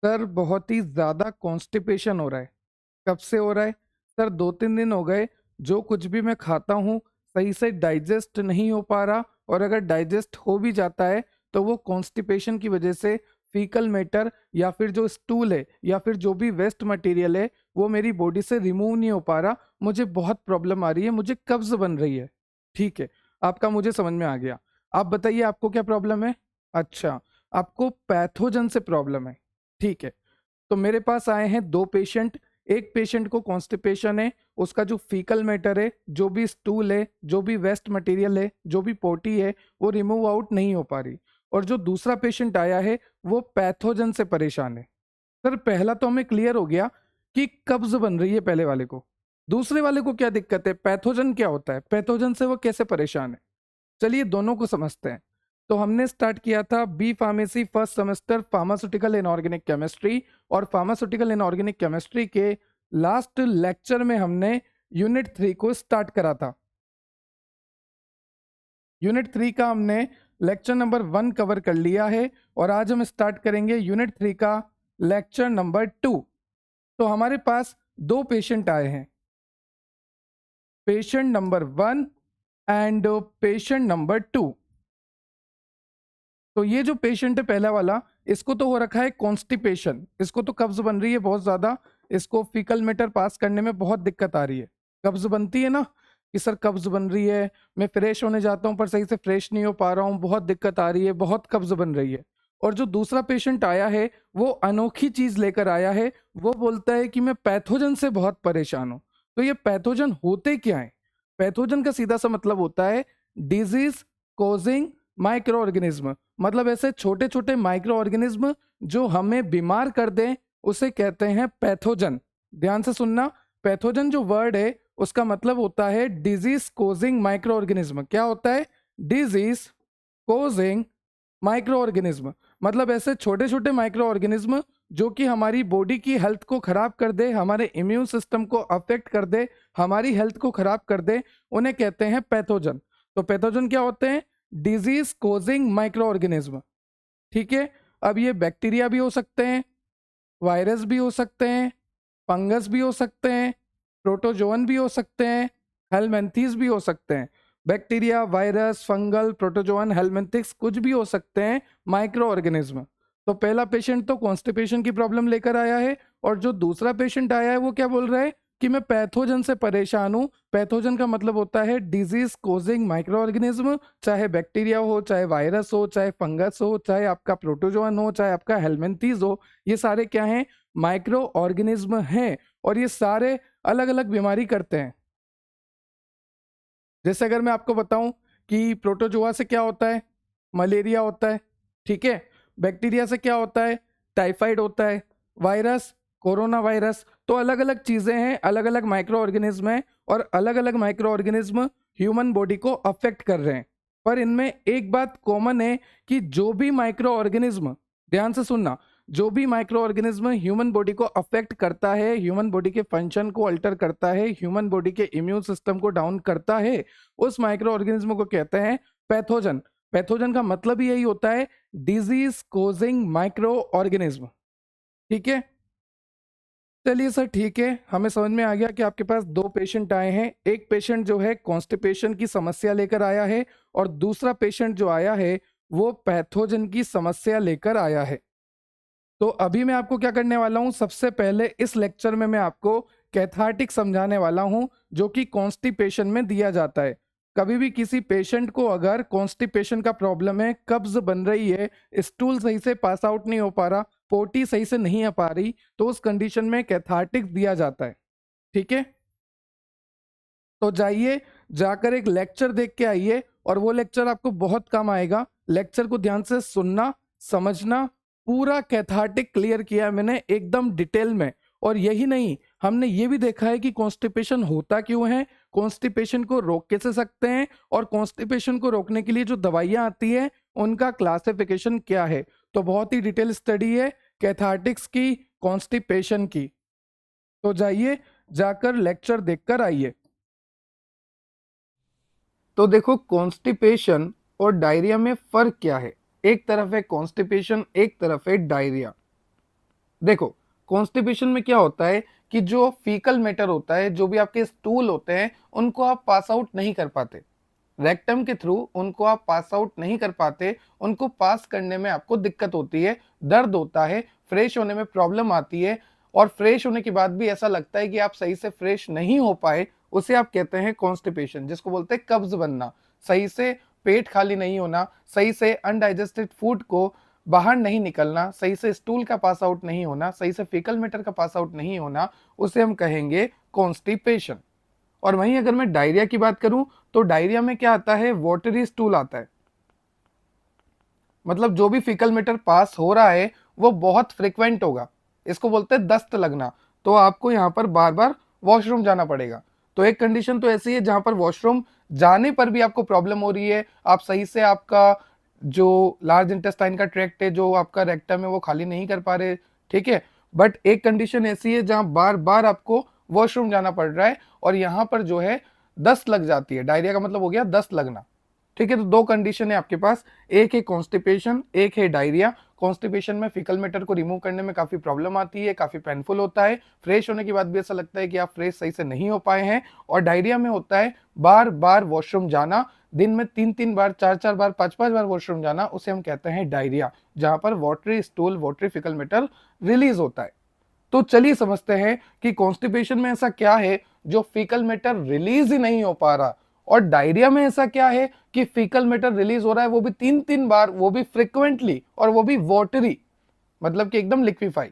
Sir बहुत ही ज़्यादा constipation हो रहा है। कब से हो रहा है? सर 2-3 दिन हो गए, जो कुछ भी मैं खाता हूँ सही से डाइजेस्ट नहीं हो पा रहा, और अगर डाइजेस्ट हो भी जाता है तो वो कॉन्स्टिपेशन की वजह से फीकल मैटर या फिर जो स्टूल है या फिर जो भी वेस्ट मटेरियल है वो मेरी बॉडी से रिमूव नहीं हो पा रहा। मुझे बहुत प्रॉब्लम आ रही है, मुझे कब्ज़ बन रही है। ठीक है, आपका मुझे समझ में आ गया। आप बताइए आपको क्या प्रॉब्लम है? अच्छा, आपको पैथोजन से प्रॉब्लम है। ठीक है, तो मेरे पास आए हैं 2 पेशेंट। एक पेशेंट को कॉन्स्टिपेशन है, उसका जो फीकल मैटर है, जो भी स्टूल है, जो भी वेस्ट मटेरियल है, जो भी पोटी है, वो रिमूव आउट नहीं हो पा रही। और जो दूसरा पेशेंट आया है, वो पैथोजन से परेशान है। सर पहला तो हमें क्लियर हो गया कि कब्ज़ बन रही है पहले वाले को। दूसरे वाले को क्या दिक्कत है? पैथोजन क्या होता है? पैथोजन से वो कैसे परेशान है? चलिए दोनों को समझते हैं। तो हमने स्टार्ट किया था B pharmacy first semester pharmaceutical inorganic chemistry, और फार्मास्यूटिकल इनऑर्गेनिक केमिस्ट्री के लास्ट लेक्चर में हमने यूनिट 3 को स्टार्ट करा था। यूनिट 3 का हमने लेक्चर नंबर 1 कवर कर लिया है, और आज हम स्टार्ट करेंगे यूनिट 3 का लेक्चर नंबर 2। तो हमारे पास 2 पेशेंट आए हैं, patient number 1 and patient number 2। तो ये जो पेशेंट है पहला वाला, इसको तो हो रखा है कॉन्स्टिपेशन, इसको तो कब्ज बन रही है बहुत ज़्यादा, इसको फीकल मैटर पास करने में बहुत दिक्कत आ रही है। कब्ज बनती है ना कि सर कब्ज बन रही है, मैं फ्रेश होने जाता हूँ पर सही से फ्रेश नहीं हो पा रहा हूँ, बहुत दिक्कत आ रही है, बहुत कब्ज बन रही है। और जो दूसरा पेशेंट आया है वो अनोखी चीज़ लेकर आया है, वो बोलता है कि मैं पैथोजन से बहुत परेशान हूँ। तो ये पैथोजन होते क्या है? पैथोजन का सीधा सा मतलब होता है डिजीज कोजिंग माइक्रो ऑर्गेनिज्म। मतलब ऐसे छोटे छोटे माइक्रो ऑर्गेनिज्म जो हमें बीमार कर दें, उसे कहते हैं पैथोजन। ध्यान से सुनना, पैथोजन जो वर्ड है उसका मतलब होता है डिजीज कोजिंग माइक्रो ऑर्गेनिज्म। क्या होता है? Disease causing micro organism. मतलब ऐसे छोटे छोटे माइक्रो ऑर्गेनिज्म जो कि हमारी बॉडी की हेल्थ को खराब कर दे, हमारे इम्यून सिस्टम को अफेक्ट कर दे, हमारी हेल्थ को खराब कर दे, उन्हें कहते हैं पैथोजन। तो पैथोजन क्या होते हैं? Disease causing micro organism. ठीक है, अब ये बैक्टीरिया भी हो सकते हैं, वायरस भी हो सकते हैं, फंगस भी हो सकते हैं, प्रोटोजोअन भी हो सकते हैं, हेलमिंथेस भी हो सकते हैं। Bacteria, virus, fungal, protozoan, helminths कुछ भी हो सकते हैं माइक्रो ऑर्गेनिज्म। तो पहला पेशेंट तो कॉन्स्टिपेशन की प्रॉब्लम लेकर आया है, और जो दूसरा पेशेंट आया है वो क्या बोल रहा है कि मैं पैथोजन से परेशान हूँ। पैथोजन का मतलब होता है डिजीज कोजिंग माइक्रो ऑर्गेनिज्म, चाहे बैक्टीरिया हो, चाहे वायरस हो, चाहे फंगस हो, चाहे आपका प्रोटोजोअन हो, चाहे आपका हेलमिंथेस हो, ये सारे क्या हैं? माइक्रो ऑर्गेनिज्म हैं, और ये सारे अलग अलग बीमारी करते हैं। जैसे अगर मैं आपको बताऊं कि प्रोटोजोआ से क्या होता है? मलेरिया होता है। ठीक है, बैक्टीरिया से क्या होता है? टाइफाइड होता है। Virus, corona virus. तो अलग अलग चीजें हैं, अलग अलग माइक्रो ऑर्गेनिज्म हैं, और अलग अलग माइक्रो ऑर्गेनिज्म ह्यूमन बॉडी को अफेक्ट कर रहे हैं। पर इनमें एक बात कॉमन है कि जो भी माइक्रो ऑर्गेनिज्म, ध्यान से सुनना, जो भी माइक्रो ऑर्गेनिज्म ह्यूमन बॉडी को अफेक्ट करता है, ह्यूमन बॉडी के फंक्शन को अल्टर करता है, ह्यूमन बॉडी के इम्यून सिस्टम को डाउन करता है, उस माइक्रो ऑर्गेनिज्म को कहते हैं पैथोजन। पैथोजन का मतलब ही यही होता है डिजीज कोजिंग माइक्रो ऑर्गेनिज्म। ठीक है, चलिए सर ठीक है, हमें समझ में आ गया कि आपके पास 2 पेशेंट आए हैं। एक पेशेंट जो है कॉन्स्टिपेशन की समस्या लेकर आया है, और दूसरा पेशेंट जो आया है वो पैथोजन की समस्या लेकर आया है। तो अभी मैं आपको क्या करने वाला हूं, सबसे पहले इस लेक्चर में मैं आपको कैथार्टिक समझाने वाला हूं, जो कि कॉन्स्टिपेशन में दिया जाता है। कभी भी किसी पेशेंट को अगर कॉन्स्टिपेशन का प्रॉब्लम है, कब्ज बन रही है, स्टूल सही से पास आउट नहीं हो पा रहा, पोटी सही से नहीं आ पा रही, तो उस कंडीशन में कैथार्टिक दिया जाता है। ठीक है, तो जाइए, जाकर एक लेक्चर देख के आइए, और वो लेक्चर आपको बहुत काम आएगा। लेक्चर को ध्यान से सुनना, समझना। पूरा कैथार्टिक क्लियर किया है मैंने एकदम डिटेल में। और यही नहीं, हमने ये भी देखा है कि कॉन्स्टिपेशन होता क्यों है, कॉन्स्टिपेशन को रोक कैसे सकते हैं, और कॉन्स्टिपेशन को रोकने के लिए जो दवाइयां आती है उनका क्लासिफिकेशन क्या है। तो बहुत ही डिटेल स्टडी है कैथार्टिक्स की, कॉन्स्टिपेशन की। तो जाइए, जाकर लेक्चर देखकर आइए। तो देखो, कॉन्स्टिपेशन और डायरिया में फर्क क्या है? एक तरफ है कॉन्स्टिपेशन, एक तरफ है डायरिया। देखो कॉन्स्टिपेशन में क्या होता है कि जो फीकल मैटर होता है, जो भी आपके स्टूल होते हैं, उनको आप पास आउट नहीं कर पाते, रेक्टम के थ्रू उनको आप पास आउट नहीं कर पाते, उनको पास करने में आपको दिक्कत होती है, दर्द होता है, फ्रेश होने में प्रॉब्लम आती है, और फ्रेश होने के बाद भी ऐसा लगता है कि आप सही से फ्रेश नहीं हो पाए, उसे आप कहते हैं कॉन्स्टिपेशन, जिसको बोलते हैं कब्ज बनना, सही से पेट खाली नहीं होना, सही से अनडाइजेस्टेड फूड को बाहर नहीं निकलना, सही से स्टूल का पास आउट नहीं होना, सही से फीकल मैटर का पास आउट नहीं होना, उसे हम कहेंगे कॉन्स्टिपेशन। और वहीं अगर मैं डायरिया की बात करूं तो डायरिया में क्या आता है, वाटरी स्टूल आता है, मतलब जो भी फीकल मैटर पास हो रहा है वो बहुत फ्रिक्वेंट होगा, इसको बोलते हैं दस्त लगना, तो आपको यहाँ पर बार बार वॉशरूम जाना पड़ेगा। तो एक कंडीशन तो ऐसी है जहां पर वॉशरूम जाने पर भी आपको प्रॉब्लम हो रही है, आप सही से आपका जो लार्ज इंटेस्टाइन का ट्रैक्ट है, जो आपका रेक्टम है, वो खाली नहीं कर पा रहे, ठीक है। बट एक कंडीशन ऐसी है जहां बार बार आपको वॉशरूम जाना पड़ रहा है और यहाँ पर जो है दस्त लग जाती है, डायरिया का मतलब हो गया दस्त लगना, ठीक है। तो दो कंडीशन है आपके पास, एक है कॉन्स्टिपेशन, एक है डायरिया। कॉन्स्टिपेशन में फीकल मैटर को रिमूव करने में काफी प्रॉब्लम आती है, काफी पेनफुल होता है, फ्रेश होने के बाद भी ऐसा लगता है कि आप फ्रेश सही से नहीं हो पाए हैं। और डायरिया में होता है बार बार वॉशरूम जाना, दिन में 3-3 बार, 4-4 बार, 5-5 बार वॉशरूम जाना, उसे हम कहते हैं डायरिया, जहां पर watery stool, watery faecal matter release होता है। तो चलिए समझते हैं कि कॉन्स्टिपेशन में ऐसा क्या है जो फीकल मैटर रिलीज ही नहीं हो पा रहा, और डायरिया में ऐसा क्या है कि फीकल मैटर रिलीज हो रहा है, वो भी 3-3 बार, वो भी फ्रिक्वेंटली, और वो भी वाटरी, मतलब कि एकदम लिक्विफाई।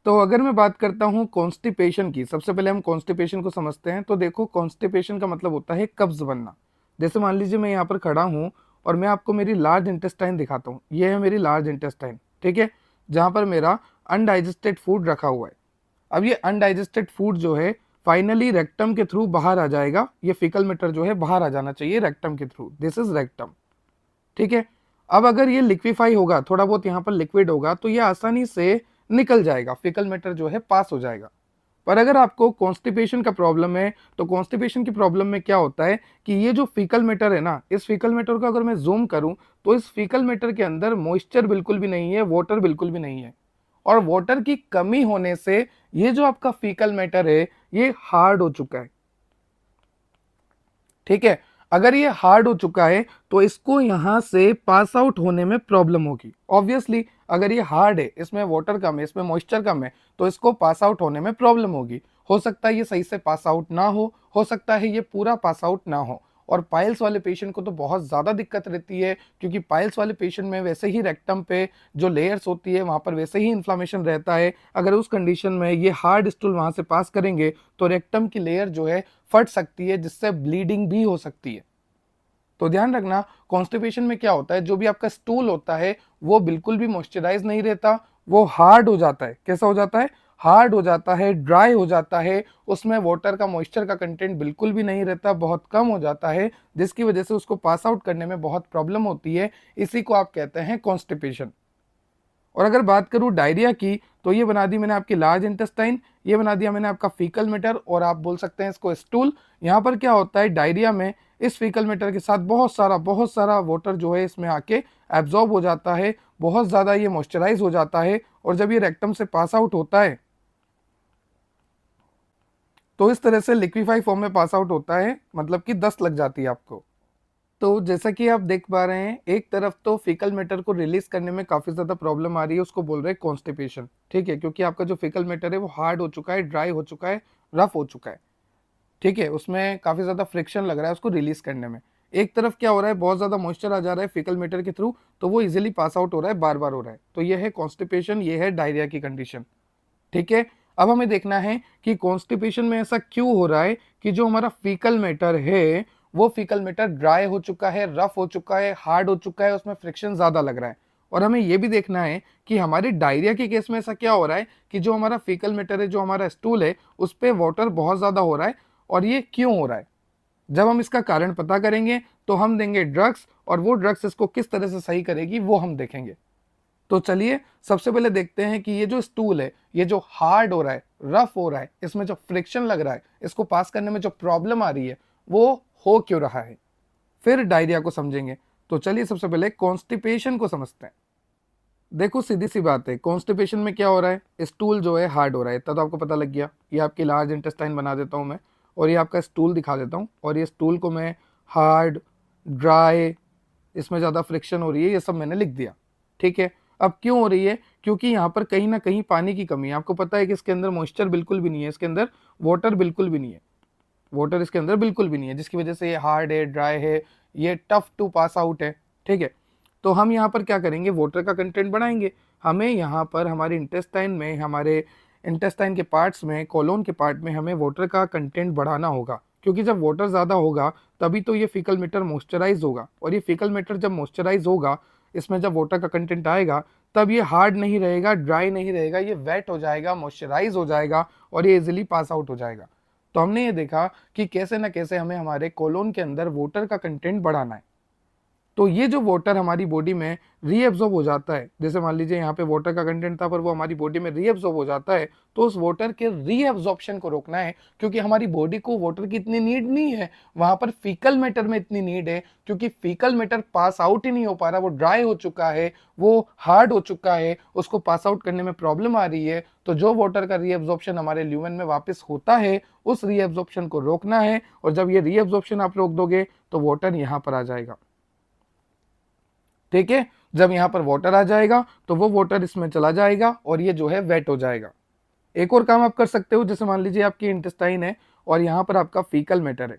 तो अगर मैं बात करता हूं कॉन्स्टिपेशन की, सबसे पहले हम कॉन्स्टिपेशन को समझते हैं। तो देखो कॉन्स्टिपेशन का मतलब होता है कब्ज बनना। जैसे मान लीजिए मैं यहाँ पर खड़ा हूं और मैं आपको मेरी लार्ज इंटेस्टाइन दिखाता हूँ, ये है मेरी लार्ज इंटेस्टाइन, ठीक है, जहां पर मेरा अनडाइजेस्टेड फूड रखा हुआ है। अब ये अनडाइजेस्टेड फूड जो है फाइनली रेक्टम के थ्रू बाहर आ जाएगा, ये फीकल मैटर जो है बाहर आ जाना चाहिए रेक्टम के थ्रू, दिस इज रेक्टम, ठीक है। अब अगर ये लिक्विफाई होगा, थोड़ा बहुत यहाँ पर लिक्विड होगा, तो ये आसानी से निकल जाएगा, फीकल मैटर जो है पास हो जाएगा। पर अगर आपको कॉन्स्टिपेशन का प्रॉब्लम है, तो कॉन्स्टिपेशन की प्रॉब्लम में क्या होता है कि ये जो फीकल मैटर है ना, इस फीकल मैटर को अगर मैं जूम करूं तो इस फीकल मैटर के अंदर मॉइस्चर बिल्कुल भी नहीं है, वाटर बिल्कुल भी नहीं है, और वाटर की कमी होने से ये जो आपका फीकल मैटर है ये हार्ड हो चुका है, ठीक है। अगर ये हार्ड हो चुका है तो इसको यहां से पास आउट होने में प्रॉब्लम होगी, ऑब्वियसली अगर ये हार्ड है, इसमें वाटर कम है, इसमें मॉइस्चर कम है, तो इसको पास आउट होने में प्रॉब्लम होगी। हो सकता है ये सही से पास आउट ना हो सकता है ये पूरा पास आउट ना हो। और पाइल्स वाले पेशेंट को तो बहुत ज़्यादा दिक्कत रहती है, क्योंकि पाइल्स वाले पेशेंट में वैसे ही रेक्टम पे जो लेयर्स होती है वहाँ पर वैसे ही इन्फ्लामेशन रहता है। अगर उस कंडीशन में ये हार्ड स्टूल वहाँ से पास करेंगे तो रेक्टम की लेयर जो है फट सकती है, जिससे ब्लीडिंग भी हो सकती है। तो ध्यान रखना, कॉन्स्टिपेशन में क्या होता है, जो भी आपका स्टूल होता है वो बिल्कुल भी मॉइस्चराइज नहीं रहता, वो हार्ड हो जाता है। कैसा हो जाता है, हार्ड हो जाता है, ड्राई हो जाता है, उसमें वाटर का, मॉइस्चर का कंटेंट बिल्कुल भी नहीं रहता, बहुत कम हो जाता है, जिसकी वजह से उसको पास आउट करने में बहुत प्रॉब्लम होती है। इसी को आप कहते हैं कॉन्स्टिपेशन। और अगर बात करूं डायरिया की, तो ये बना दी मैंने आपकी लार्ज इंटेस्टाइन, ये बना दिया मैंने आपका फीकल मैटर, और आप बोल सकते हैं इसको स्टूल। यहाँ पर क्या होता है डायरिया में, इस फीकल मैटर के साथ बहुत सारा वाटर जो है इसमें आके एब्जॉर्ब हो जाता है, बहुत ज़्यादा ये मॉइस्चराइज हो जाता है, और जब ये रेक्टम से पास आउट होता है तो इस तरह से लिक्विफाई फॉर्म में पास आउट होता है, मतलब कि दस्त लग जाती है आपको। तो जैसा कि आप देख पा रहे हैं, एक तरफ तो फीकल मैटर को रिलीज करने में काफी ज्यादा प्रॉब्लम आ रही है, उसको बोल रहे हैं कॉन्स्टिपेशन, ठीक है, क्योंकि आपका जो फीकल मैटर है वो हार्ड हो चुका है, ड्राई हो चुका है, रफ हो चुका है, ठीक है, उसमें काफी ज्यादा फ्रिक्शन लग रहा है उसको रिलीज करने में। एक तरफ क्या हो रहा है, बहुत ज्यादा मॉइस्चर आ जा रहा है फीकल मैटर के थ्रू, तो वो इजिली पास आउट हो रहा है, बार बार हो रहा है। तो ये है कॉन्स्टिपेशन, ये है डायरिया की कंडीशन, ठीक है। अब हमें देखना है कि कॉन्स्टिपेशन में ऐसा क्यों हो रहा है कि जो हमारा फीकल मैटर है वो फीकल मैटर ड्राई हो चुका है, रफ हो चुका है, हार्ड हो चुका है, उसमें फ्रिक्शन ज्यादा लग रहा है। और हमें यह भी देखना है कि हमारे डायरिया के केस में ऐसा क्या हो रहा है कि जो हमारा फीकल मैटर है, जो हमारा स्टूल है, उस पर वाटर बहुत ज्यादा हो रहा है, और ये क्यों हो रहा है। जब हम इसका कारण पता करेंगे तो हम देंगे ड्रग्स, और वो ड्रग्स इसको किस तरह से सही करेगी वो हम देखेंगे। तो चलिए सबसे पहले देखते हैं कि ये जो स्टूल है, ये जो हार्ड हो रहा है, रफ हो रहा है, इसमें जो फ्रिक्शन लग रहा है, इसको पास करने में जो प्रॉब्लम आ रही है वो हो क्यों रहा है, फिर डायरिया को समझेंगे। तो चलिए सबसे पहले कॉन्स्टिपेशन को समझते हैं। देखो सीधी सी बात है, कॉन्स्टिपेशन में क्या हो रहा है, स्टूल जो है हार्ड हो रहा है, इतना तो आपको पता लग गया। ये आपकी लार्ज इंटेस्टाइन बना देता हूँ मैं, और ये आपका स्टूल दिखा देता हूँ, और ये स्टूल को मैं हार्ड, ड्राई, इसमें ज़्यादा फ्रिक्शन हो रही है, ये सब मैंने लिख दिया। ठीक है, अब क्यों हो रही है, क्योंकि यहाँ पर कहीं ना कहीं पानी की कमी है। आपको पता है कि इसके अंदर मॉइस्चर बिल्कुल भी नहीं है, इसके अंदर वाटर बिल्कुल भी नहीं है, वाटर इसके अंदर बिल्कुल भी नहीं है, जिसकी वजह से ये हार्ड है, ड्राई है, ये टफ टू पास आउट है। ठीक है, तो हम यहाँ पर क्या करेंगे, वाटर का कंटेंट बढ़ाएंगे। हमें यहाँ पर हमारे इंटेस्टाइन में, हमारे इंटेस्टाइन के पार्ट्स में, कोलोन के पार्ट में हमें वाटर का कंटेंट बढ़ाना होगा, क्योंकि जब वाटर ज़्यादा होगा तभी तो ये फीकल मैटर मॉइस्चराइज होगा, और ये फीकल मैटर जब मॉइस्चराइज होगा, इसमें जब वाटर का कंटेंट आएगा, तब ये हार्ड नहीं रहेगा, ड्राई नहीं रहेगा, ये वेट हो जाएगा, मॉइस्चराइज हो जाएगा, और ये इजिली पास आउट हो जाएगा। तो हमने ये देखा कि कैसे ना कैसे हमें हमारे कोलोन के अंदर वाटर का कंटेंट बढ़ाना है। तो ये जो वाटर हमारी बॉडी में रीएब्जॉर्ब हो जाता है, जैसे मान लीजिए यहाँ पे वाटर का कंटेंट था पर वो हमारी बॉडी में रीएब्जॉर्ब हो जाता है, तो उस वाटर के रीएब्जॉर्प्शन को रोकना है, क्योंकि हमारी बॉडी को वाटर की इतनी नीड नहीं है, वहां पर फीकल मैटर में इतनी नीड है, क्योंकि फीकल मैटर पास आउट ही नहीं हो पा रहा, वो ड्राई हो चुका है, वो हार्ड हो चुका है, उसको पास आउट करने में प्रॉब्लम आ रही है। तो जो वाटर का रीएब्जॉर्प्शन हमारे ल्यूमेन में वापस होता है, उस रीएब्जॉर्प्शन को रोकना है, और जब ये रीएब्जॉर्प्शन आप रोक दोगे तो वाटर यहाँ पर आ जाएगा। ठीक है, जब यहाँ पर वाटर आ जाएगा तो वो वाटर इसमें चला जाएगा और ये जो है वेट हो जाएगा। एक और काम आप कर सकते हो, जैसे मान लीजिए आपकी इंटेस्टाइन है और यहाँ पर आपका फीकल मैटर है।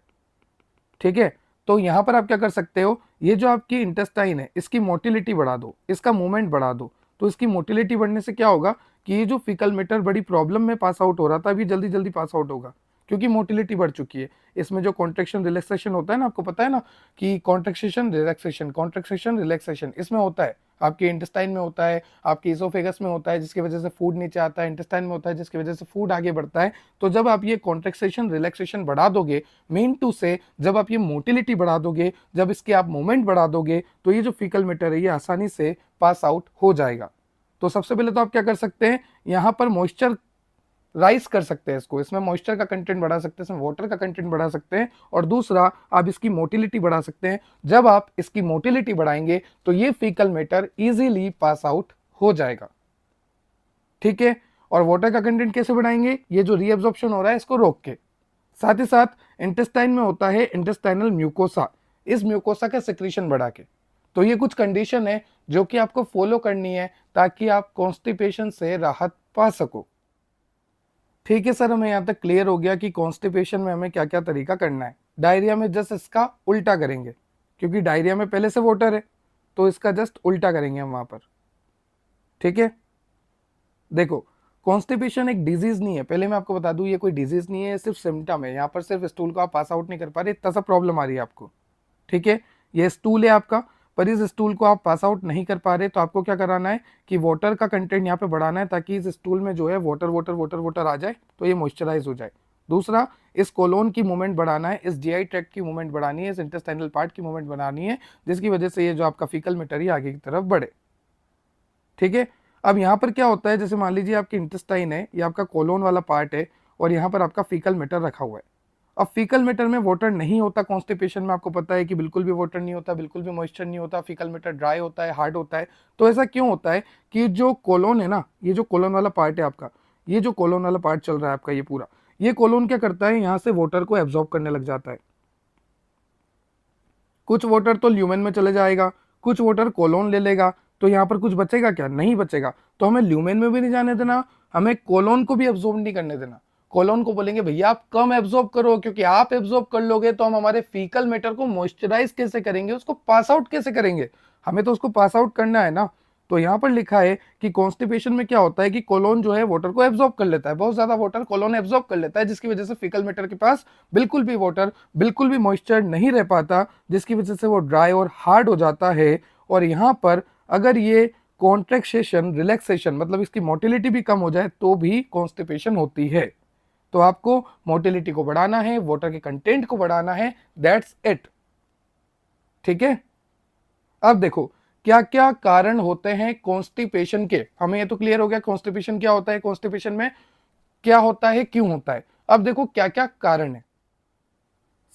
ठीक है, तो यहाँ पर आप क्या कर सकते हो, ये जो आपकी इंटेस्टाइन है इसकी मोटिलिटी बढ़ा दो, इसका मूवमेंट बढ़ा दो। तो इसकी मोटिलिटी बढ़ने से क्या होगा कि ये जो फीकल मैटर बड़ी प्रॉब्लम में पास आउट हो रहा था, अभी जल्दी जल्दी पास आउट होगा, क्योंकि मोटिलिटी बढ़ चुकी है। इसमें जो कॉन्ट्रेक्शन रिलैक्सेशन होता है ना, आपको पता है ना कि कॉन्ट्रेक्शन रिलैक्सेशन इसमें होता है, आपके इंटेस्टाइन में होता है, आपके इसोफेगस में होता है, जिसकी वजह से फूड नीचे आता है, इंटेस्टाइन में होता है जिसकी वजह से फूड आगे बढ़ता है। तो जब आप ये कॉन्ट्रेक्सेशन रिलैक्सेशन बढ़ा दोगे, मीन टू से जब आप ये मोटिलिटी बढ़ा दोगे, जब इसके आप मूवमेंट बढ़ा दोगे, तो ये जो फीकल मैटर है ये आसानी से पास आउट हो जाएगा। तो सबसे पहले तो आप क्या कर सकते हैं, यहाँ पर मॉइस्चर राइस कर सकते हैं, इसको, इसमें मॉइस्चर का कंटेंट बढ़ा सकते हैं, इसमें वाटर का कंटेंट बढ़ा सकते हैं, और दूसरा आप इसकी मोटिलिटी बढ़ा सकते हैं। जब आप इसकी मोटिलिटी बढ़ाएंगे तो ये faecal matter easily pass out हो जाएगा। ठीक है, और वाटर का कंटेंट कैसे बढ़ाएंगे, ये जो रीअब्जॉर्प्शन हो रहा है इसको रोक के। साथ ही साथ इंटेस्टाइन में होता है इंटेस्टाइनल म्यूकोसा, इस म्यूकोसा का सिक्रीशन बढ़ा के। तो ये कुछ कंडीशन है जो कि आपको फॉलो करनी है ताकि आप कॉन्स्टिपेशन से राहत पा सको। ठीक है सर, हमें यहाँ तक क्लियर हो गया कि कॉन्स्टिपेशन में हमें क्या क्या तरीका करना है। डायरिया में जस्ट इसका उल्टा करेंगे, क्योंकि डायरिया में पहले से वाटर है, तो इसका जस्ट उल्टा करेंगे हम वहां पर। ठीक है, देखो कॉन्स्टिपेशन एक डिजीज नहीं है, पहले मैं आपको बता दूं ये कोई डिजीज नहीं है, सिर्फ सिम्टम है। यहाँ पर सिर्फ स्टूल को आप पास आउट नहीं कर पा रहे, इतना सा प्रॉब्लम आ रही है आपको। ठीक है, ये स्टूल है आपका, पर इस स्टूल को आप पास आउट नहीं कर पा रहे, तो आपको क्या कराना है कि वाटर का कंटेंट यहाँ पे बढ़ाना है, ताकि इस स्टूल में जो है वाटर वाटर वाटर वाटर आ जाए, तो ये मॉइस्चराइज हो जाए। दूसरा, इस कोलोन की मूवमेंट बढ़ाना है, इस जीआई ट्रैक्ट की मूवमेंट बढ़ानी है, इस इंटेस्टाइनल पार्ट की मूवमेंट बनानी है, जिसकी वजह से ये जो आपका फीकल मैटर है आगे की तरफ बढ़े। ठीक है, अब यहाँ पर क्या होता है, जैसे मान लीजिए आपकी इंटेस्टाइन है, ये आपका कोलोन वाला पार्ट है, और यहाँ पर आपका फीकल मैटर रखा हुआ है। अब फीकल मैटर में वाटर नहीं होता, कॉन्स्टिपेशन में आपको पता है कि बिल्कुल भी वाटर नहीं होता, बिल्कुल भी मॉइस्चर नहीं होता, फीकल मैटर ड्राई होता है, हार्ड होता है। तो ऐसा क्यों होता है कि जो कोलोन है ना, ये जो कोलोन वाला पार्ट है आपका, ये जो कोलोन वाला पार्ट चल रहा है आपका, ये पूरा, ये कोलोन क्या करता है, यहाँ से वाटर को एब्जॉर्ब करने लग जाता है। कुछ वाटर तो ल्यूमेन में चले जाएगा, कुछ वाटर कोलोन ले लेगा, तो यहाँ पर कुछ बचेगा क्या, नहीं बचेगा। तो हमें ल्यूमेन में भी नहीं जाने देना, हमें कोलोन को भी एब्जॉर्ब नहीं करने देना। कोलोन को बोलेंगे भैया आप कम एब्जॉर्ब करो, क्योंकि आप एब्जॉर्ब कर लोगे तो हम हमारे फीकल मैटर को मॉइस्चराइज कैसे करेंगे, उसको पास आउट कैसे करेंगे, हमें तो उसको पास आउट करना है ना। तो यहाँ पर लिखा है कि कॉन्स्टिपेशन में क्या होता है कि कोलोन जो है वाटर को एब्जॉर्ब कर लेता है, बहुत ज्यादा वाटर कोलोन एब्जॉर्ब कर लेता है, जिसकी वजह से फीकल मैटर के पास बिल्कुल भी वाटर, बिल्कुल भी मॉइस्चर नहीं रह पाता, जिसकी वजह से वो ड्राई और हार्ड हो जाता है। और यहाँ पर अगर ये कॉन्ट्रैक्शन रिलैक्सेशन, मतलब इसकी मोटिलिटी भी कम हो जाए, तो भी कॉन्स्टिपेशन होती है। तो आपको मोटिलिटी को बढ़ाना है, वाटर के कंटेंट को बढ़ाना है, दैट्स इट। ठीक है, अब देखो क्या क्या कारण होते हैं कॉन्स्टिपेशन के, हमें ये तो क्लियर हो गया कॉन्स्टिपेशन क्या होता है, कॉन्स्टिपेशन में क्या होता है, क्यों होता है। अब देखो क्या क्या कारण है।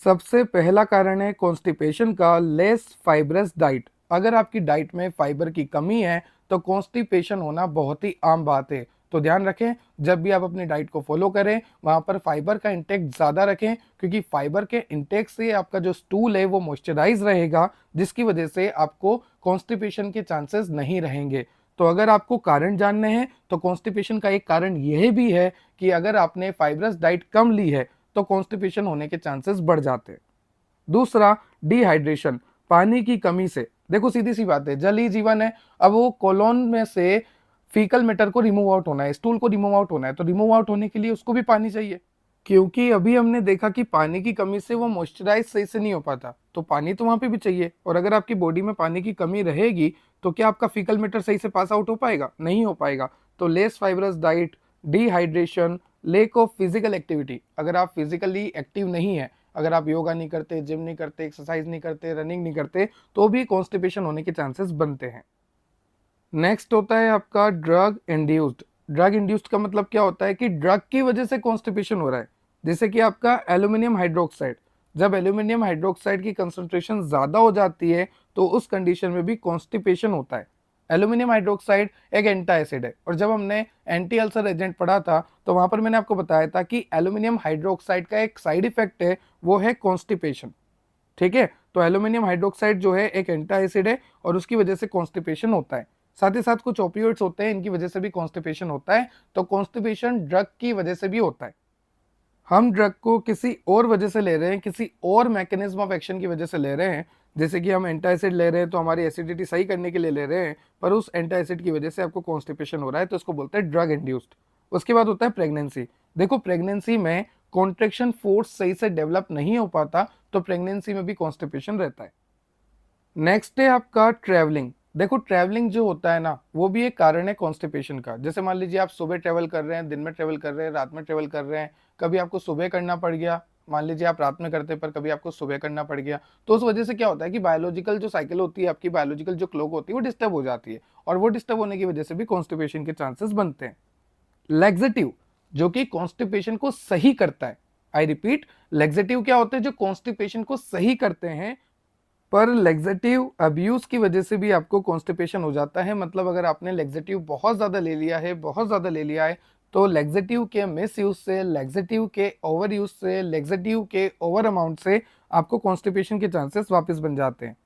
सबसे पहला कारण है कॉन्स्टिपेशन का लेस फाइब्रस डाइट। अगर आपकी डाइट में फाइबर की कमी है तो कॉन्स्टिपेशन होना बहुत ही आम बात है। तो ध्यान रखें, जब भी आप अपनी डाइट को फॉलो करें वहाँ पर फाइबर का इंटेक ज़्यादा रखें, क्योंकि फाइबर के इंटेक से आपका जो स्टूल है वो मॉइस्चराइज रहेगा, जिसकी वजह से आपको कॉन्स्टिपेशन के चांसेस नहीं रहेंगे। तो अगर आपको कारण जानने हैं तो कॉन्स्टिपेशन का एक कारण यह भी है कि अगर आपने फाइबरस डाइट कम ली है तो कॉन्स्टिपेशन होने के चांसेस बढ़ जाते हैं। दूसरा, डिहाइड्रेशन, पानी की कमी से। देखो सीधी सी बात है, जल ही जीवन है। अब वो कोलोन में से फीकल मैटर को रिमूव आउट होना है, स्टूल को रिमूव आउट होना है, तो रिमूव आउट होने के लिए उसको भी पानी चाहिए। क्योंकि अभी हमने देखा कि पानी की कमी से वो मॉइस्चराइज सही से नहीं हो पाता, तो पानी तो वहां पे भी चाहिए। और अगर आपकी बॉडी में पानी की कमी रहेगी तो क्या आपका फीकल मैटर सही से पास आउट हो पाएगा? नहीं हो पाएगा। तो less fibrous diet, dehydration, lake of physical activity, अगर आप फिजिकली एक्टिव नहीं है, अगर आप योगा नहीं करते, जिम नहीं करते, एक्सरसाइज नहीं करते, रनिंग नहीं करते, तो भी कॉन्स्टिपेशन होने के चांसेस बनते हैं। नेक्स्ट होता है आपका ड्रग इंड्यूस्ड। ड्रग इंड्यूस्ड का मतलब क्या होता है कि ड्रग की वजह से कॉन्स्टिपेशन हो रहा है। जैसे कि आपका एल्यूमिनियम हाइड्रोक्साइड, जब एल्यूमिनियम हाइड्रोक्साइड की कंसंट्रेशन ज़्यादा हो जाती है तो उस कंडीशन में भी कॉन्स्टिपेशन होता है। एल्यूमिनियम हाइड्रोक्साइड एक एंटा एसिड है, और जब हमने एंटी अल्सर एजेंट पढ़ा था तो वहां पर मैंने आपको बताया था कि एल्यूमिनियम हाइड्रोक्साइड का एक साइड इफेक्ट है, वो है कॉन्स्टिपेशन। ठीक है, तो एल्यूमिनियम हाइड्रोक्साइड जो है एक एंटा एसिड है और उसकी वजह से कॉन्स्टिपेशन होता है। साथ ही साथ कुछ ओपियोइड्स होते हैं, इनकी वजह से भी कॉन्स्टिपेशन होता है। तो कॉन्स्टिपेशन ड्रग की वजह से भी होता है। हम ड्रग को किसी और वजह से ले रहे हैं, किसी और मैकेनिज्म ऑफ एक्शन की वजह से ले रहे हैं। जैसे कि हम एंटा एसिड ले रहे हैं तो हमारी एसिडिटी सही करने के लिए ले रहे हैं, पर उस एंटा एसिड की वजह से आपको कॉन्स्टिपेशन हो रहा है, तो इसको बोलते हैं ड्रग इंड्यूस्ड। उसके बाद होता है प्रेगनेंसी। देखो प्रेगनेंसी में कॉन्ट्रेक्शन फोर्स सही से डेवलप नहीं हो पाता, तो प्रेगनेंसी में भी कॉन्स्टिपेशन रहता है। नेक्स्ट है आपका ट्रैवलिंग। देखो ट्रैवलिंग जो होता है ना, वो भी एक कारण है कॉन्स्टिपेशन का। जैसे मान लीजिए आप सुबह ट्रैवल कर रहे हैं, दिन में ट्रैवल कर रहे हैं, रात में ट्रैवल कर रहे हैं, कभी आपको सुबह करना पड़ गया, मान लीजिए आप रात में करते पर कभी आपको सुबह करना पड़ गया, तो उस वजह से क्या होता है कि बायोलॉजिकल जो साइकिल होती है, आपकी बायोलॉजिकल जो क्लॉक होती है वो डिस्टर्ब हो जाती है, और वो डिस्टर्ब होने की वजह से भी कॉन्स्टिपेशन के चांसेस बनते हैं। लेग्जेटिव, जो कि कॉन्स्टिपेशन को सही करता है। आई रिपीट, लेग्जेटिव क्या होते हैं? जो कॉन्स्टिपेशन को सही करते हैं। पर लेग्जेटिव अब्यूज की वजह से भी आपको कॉन्स्टिपेशन हो जाता है। मतलब अगर आपने लेग्जेटिव बहुत ज़्यादा ले लिया है, बहुत ज़्यादा ले लिया है, तो लेग्जेटिव के मिस यूज से, लेग्जेटिव के ओवर यूज से, लेग्जेटिव के ओवर अमाउंट से आपको कॉन्स्टिपेशन के चांसेस वापस बन जाते हैं।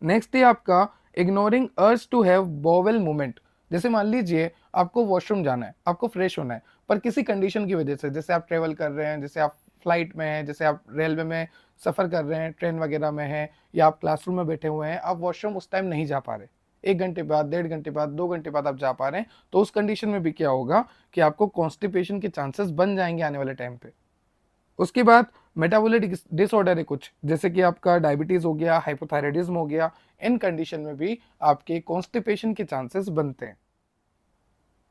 नेक्स्ट है आपका ignoring urge to have bowel movement. जैसे मान लीजिए आपको वॉशरूम जाना है, आपको फ्रेश होना है, पर किसी कंडीशन की वजह से, जैसे आप ट्रेवल कर रहे हैं, जैसे आप फ्लाइट में हैं, जैसे आप रेलवे में सफ़र कर रहे हैं, ट्रेन वगैरह में हैं, या आप क्लासरूम में बैठे हुए हैं, आप वॉशरूम उस टाइम नहीं जा पा रहे, 1 घंटे बाद, 1.5 घंटे बाद, 2 घंटे बाद आप जा पा रहे हैं, तो उस कंडीशन में भी क्या होगा कि आपको कॉन्स्टिपेशन के चांसेस बन जाएंगे आने वाले टाइम पे। उसके बाद मेटाबॉलिक डिसऑर्डर है कुछ, जैसे कि आपका डायबिटीज हो गया, हाइपोथायराइडिज्म हो गया, इन कंडीशन में भी आपके कॉन्स्टिपेशन के चांसेस बनते हैं।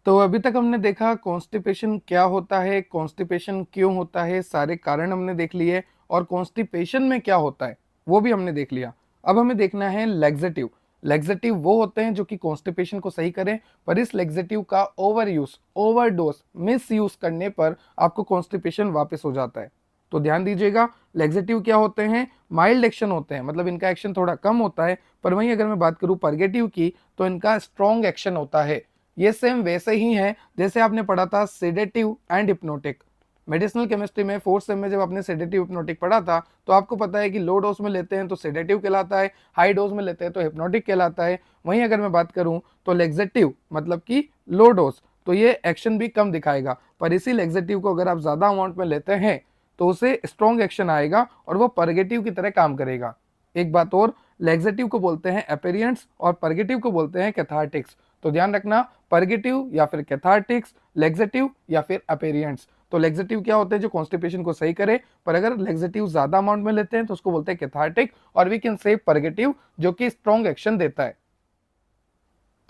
तो अभी तक हमने देखा कॉन्स्टिपेशन क्या होता है, कॉन्स्टिपेशन क्यों होता है, सारे कारण हमने देख लिए, और कॉन्स्टिपेशन में क्या होता है वो भी हमने देख लिया। अब हमें देखना है लेग्जेटिव। लेग्जेटिव वो होते हैं जो कि कॉन्स्टिपेशन को सही करें, पर इस लेग्जेटिव का over use, overdose, miss use करने पर आपको कॉन्स्टिपेशन वापस हो जाता है। तो ध्यान दीजिएगा, लेग्जेटिव क्या होते हैं? माइल्ड एक्शन होते हैं, मतलब इनका एक्शन थोड़ा कम होता है। पर वहीं अगर मैं बात करूं परगेटिव की, तो इनका स्ट्रॉन्ग एक्शन होता है। ये सेम वैसे ही है जैसे आपने पढ़ा था sedative and hypnotic. Medicinal chemistry में 4th सेम में जब आपने सेडेटिव हिप्नोटिक पढ़ा था, तो आपको पता है कि लो डोज में लेते हैं तो सेडेटिव कहलाता है, हाई डोज में लेते हैं तो हिप्नोटिक कहलाता है। वहीं अगर मैं बात करूं तो लेग्जेटिव मतलब कि लो डोज, तो ये एक्शन भी कम दिखाएगा, पर इसी लेग्जेटिव को अगर आप ज़्यादा अमाउंट में लेते हैं तो उसे स्ट्रॉन्ग एक्शन आएगा और वो परगेटिव की तरह काम करेगा। एक बात और, लेग्जेटिव को बोलते हैं एपेरियंट्स और परगेटिव को बोलते हैं कैथार्टिक्स। तो ध्यान रखना, परगेटिव या फिर कैथार्टिक्स, लेग्जेटिव या फिर अपेरियंट्स। तो लेग्जेटिव क्या होते हैं? जो कॉन्स्टिपेशन को सही करे, पर अगर लेग्जेटिव ज्यादा अमाउंट में लेते हैं तो उसको बोलते हैं कैथार्टिक, और वी कैन से परगेटिव जो कि स्ट्रॉन्ग एक्शन देता है।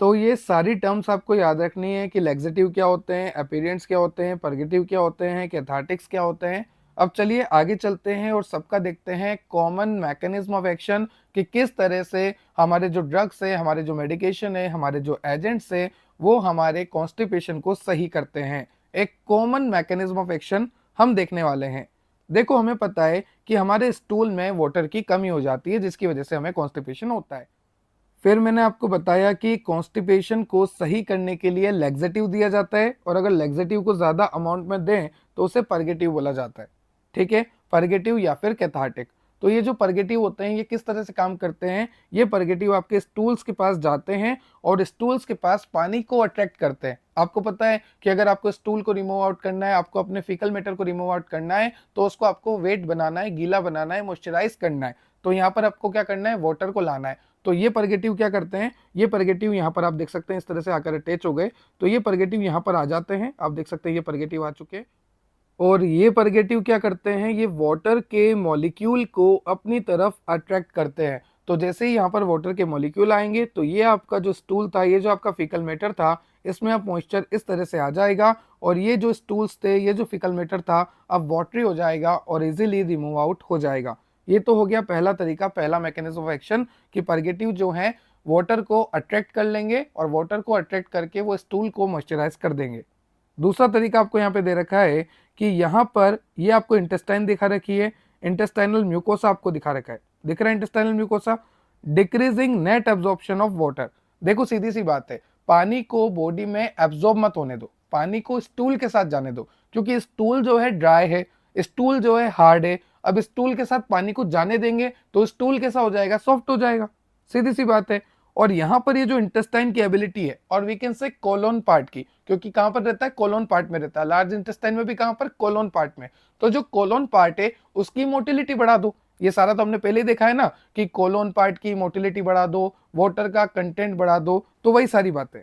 तो ये सारी टर्म्स आपको याद रखनी है कि लेग्जेटिव क्या होते हैं, अपेरियंट्स क्या होते हैं, परगेटिव क्या होते हैं, कैथार्टिक्स क्या होते हैं। अब चलिए आगे चलते हैं और सबका देखते हैं कॉमन मैकेनिज्म ऑफ एक्शन, कि किस तरह से हमारे जो ड्रग्स है, हमारे जो मेडिकेशन है, हमारे जो एजेंट्स है, वो हमारे कॉन्स्टिपेशन को सही करते हैं। एक कॉमन मैकेनिज्म ऑफ एक्शन हम देखने वाले हैं। देखो हमें पता है कि हमारे स्टूल में वाटर की कमी हो जाती है, जिसकी वजह से हमें कॉन्स्टिपेशन होता है। फिर मैंने आपको बताया कि कॉन्स्टिपेशन को सही करने के लिए लैक्सेटिव दिया जाता है, और अगर लैक्सेटिव को ज़्यादा अमाउंट में दें तो उसे परगेटिव बोला जाता है। ठीक है, परगेटिव या फिर कैथार्टिक। तो ये जो परगेटिव होते हैं ये किस तरह से काम करते हैं, ये परगेटिव आपके स्टूल्स के पास जाते हैं और स्टूल्स के पास पानी को अट्रैक्ट करते हैं। आपको पता है कि अगर आपको स्टूल को रिमूव आउट करना है, आपको अपने फीकल मैटर को रिमूव आउट करना है, तो उसको आपको वेट बनाना है, गीला बनाना है, मॉइस्चराइज करना है। तो यहाँ पर आपको क्या करना है, वाटर को लाना है। तो ये परगेटिव क्या करते हैं, ये परगेटिव यहाँ पर आप देख सकते हैं इस तरह से आकर अटैच हो गए। तो ये परगेटिव यहाँ पर आ जाते हैं, आप देख सकते हैं ये परगेटिव आ चुके हैं। और ये परगेटिव क्या करते हैं, ये वाटर के मॉलिक्यूल को अपनी तरफ अट्रैक्ट करते हैं। तो जैसे ही यहाँ पर वाटर के मॉलिक्यूल आएंगे तो ये आपका जो स्टूल था, ये जो आपका फीकल मैटर था, इसमें अब मॉइस्चर इस तरह से आ जाएगा, और ये जो स्टूल्स थे, ये जो फीकल मैटर था, अब वाटरी हो जाएगा और इजीली रिमूव आउट हो जाएगा। ये तो हो गया पहला तरीका, पहला मैकेनिज्म ऑफ एक्शन कि परगेटिव जो है वाटर को अट्रैक्ट कर लेंगे और वाटर को अट्रैक्ट करके वो स्टूल को मॉइस्चराइज कर देंगे। दूसरा तरीका आपको यहाँ पे दे रखा है कि यहाँ पर ये आपको इंटेस्टाइन दिखा रखी है, इंटेस्टाइनल म्यूकोसा आपको दिखा रखा है, दिख रहा है intestinal mucosa. Decreasing net absorption of water. देखो सीधी सी बात है, पानी को बॉडी में एब्जॉर्ब मत होने दो, पानी को स्टूल के साथ जाने दो, क्योंकि स्टूल जो है ड्राई है, स्टूल जो है हार्ड है। अब स्टूल के साथ पानी को जाने देंगे तो स्टूल कैसा हो जाएगा, सॉफ्ट हो जाएगा, सीधी सी बात है। और यहाँ पर ये जो इंटेस्टाइन की एबिलिटी है, और we can say colon part की, क्योंकि कहां पर रहता है, कोलोन पार्ट में रहता है, लार्ज इंटेस्टाइन में भी कहां पर, कोलोन पार्ट में। तो जो कोलोन पार्ट है उसकी मोटिलिटी बढ़ा दो। ये सारा तो हमने पहले ही देखा है ना कि कोलोन पार्ट की मोटिलिटी बढ़ा दो, वाटर का कंटेंट बढ़ा दो, तो वही सारी बातें।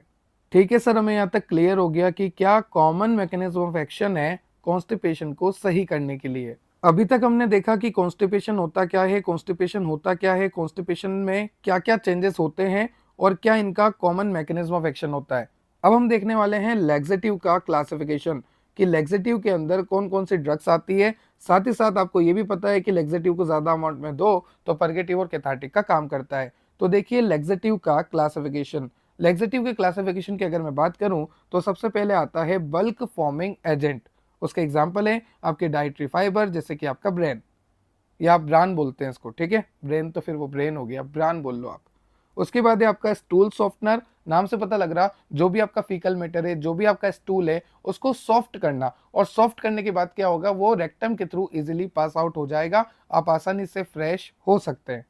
ठीक है सर, हमें यहाँ तक क्लियर हो गया कि क्या कॉमन मैकेनिज्म ऑफ एक्शन है कॉन्स्टिपेशन को सही करने के लिए। अभी तक हमने देखा कि कॉन्स्टिपेशन होता क्या है, कॉन्स्टिपेशन होता क्या है, कॉन्स्टिपेशन में क्या क्या चेंजेस होते हैं और क्या इनका कॉमन मैकेनिज्म ऑफ एक्शन होता है। अब हम देखने वाले हैं लैक्सेटिव का क्लासिफिकेशन, कि लैक्सेटिव के अंदर कौन कौन सी ड्रग्स आती है। साथ ही साथ आपको ये भी पता है कि लैक्सेटिव को ज़्यादा अमाउंट में दो तो परगेटिव और कैथार्टिक का काम करता है। तो देखिए लैक्सेटिव का क्लासिफिकेशन। लैक्सेटिव के क्लासिफिकेशन की अगर मैं बात करूं तो सबसे पहले आता है बल्क फॉर्मिंग एजेंट। उसके एग्जाम्पल है आपके डाइट्री फाइबर, जैसे कि आपका ब्रेन, या आप ब्रान बोलते हैं इसको, ठीक है, ब्रेन तो फिर वो ब्रेन हो गया, ब्रान बोल लो आप। उसके बाद है आपका स्टूल सॉफ्टनर, नाम से पता लग रहा जो भी आपका फीकल मैटर है, जो भी आपका स्टूल है, उसको सॉफ्ट करना। और सॉफ्ट करने के बाद क्या होगा, वो रेक्टम के थ्रू इजीली पास आउट हो जाएगा, आप आसानी से फ्रेश हो सकते हैं।